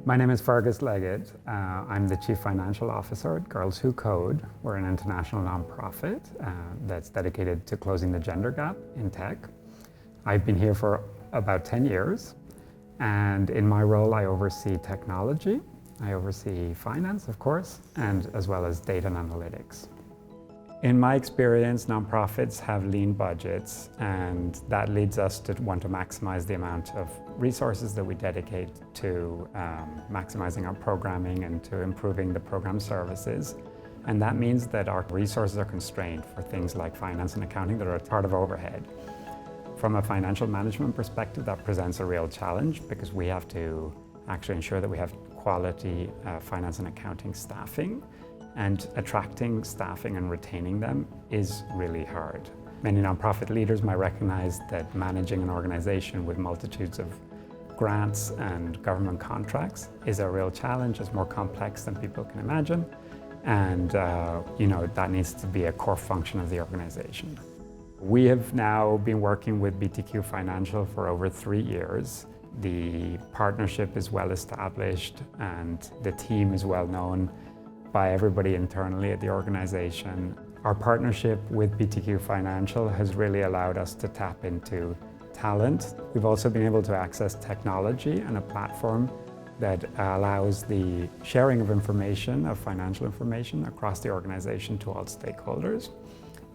My name is Feargus Leggett. I'm the Chief Financial Officer at Girls Who Code. We're an international nonprofit that's dedicated to closing the gender gap in tech. I've been here for about 10 years, and in my role I oversee technology, I oversee finance, of course, and as well as data and analytics. In my experience, nonprofits have lean budgets, and that leads us to want to maximize the amount of resources that we dedicate to maximizing our programming and to improving the program services. And that means that our resources are constrained for things like finance and accounting that are a part of overhead. From a financial management perspective, that presents a real challenge because we have to actually ensure that we have quality finance and accounting staffing. And attracting staffing and retaining them is really hard. Many nonprofit leaders might recognize that managing an organization with multitudes of grants and government contracts is a real challenge. It's more complex than people can imagine. And that needs to be a core function of the organization. We have now been working with BTQ Financial for over 3 years. The partnership is well established and the team is well known by everybody internally at the organization. Our partnership with BTQ Financial has really allowed us to tap into talent. We've also been able to access technology and a platform that allows the sharing of information, of financial information across the organization to all stakeholders.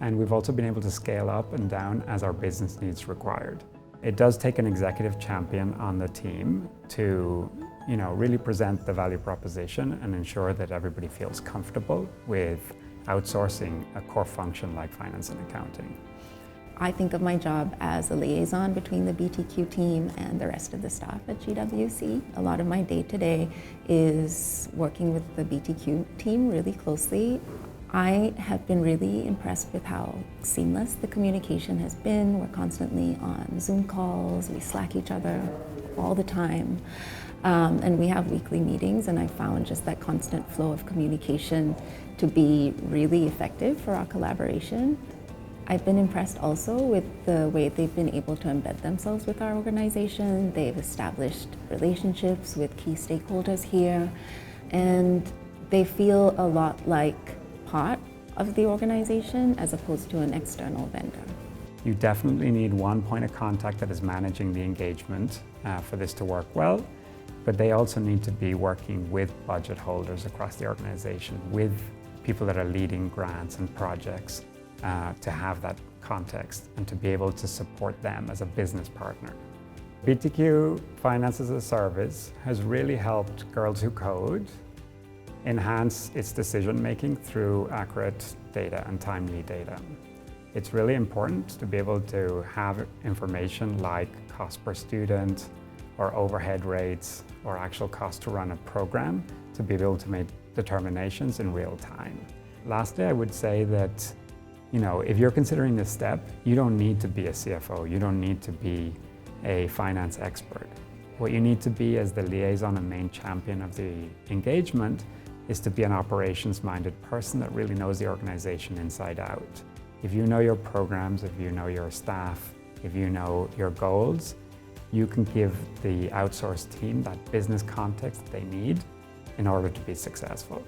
And we've also been able to scale up and down as our business needs required. It does take an executive champion on the team to really present the value proposition and ensure that everybody feels comfortable with outsourcing a core function like finance and accounting. I think of my job as a liaison between the BTQ team and the rest of the staff at GWC. A lot of my day-to-day is working with the BTQ team really closely. I have been really impressed with how seamless the communication has been. We're constantly on Zoom calls, we Slack each other all the time. And we have weekly meetings, and I found just that constant flow of communication to be really effective for our collaboration. I've been impressed also with the way they've been able to embed themselves with our organization. They've established relationships with key stakeholders here, and they feel a lot like part of the organization as opposed to an external vendor. You definitely need one point of contact that is managing the engagement for this to work well. But they also need to be working with budget holders across the organization, with people that are leading grants and projects to have that context and to be able to support them as a business partner. BTQ Finance as a Service has really helped Girls Who Code enhance its decision-making through accurate data and timely data. It's really important to be able to have information like cost per student, or overhead rates, or actual cost to run a program to be able to make determinations in real time. Lastly, I would say that, if you're considering this step, you don't need to be a CFO, you don't need to be a finance expert. What you need to be as the liaison and main champion of the engagement is to be an operations-minded person that really knows the organization inside out. If you know your programs, if you know your staff, if you know your goals, you can give the outsourced team that business context they need in order to be successful.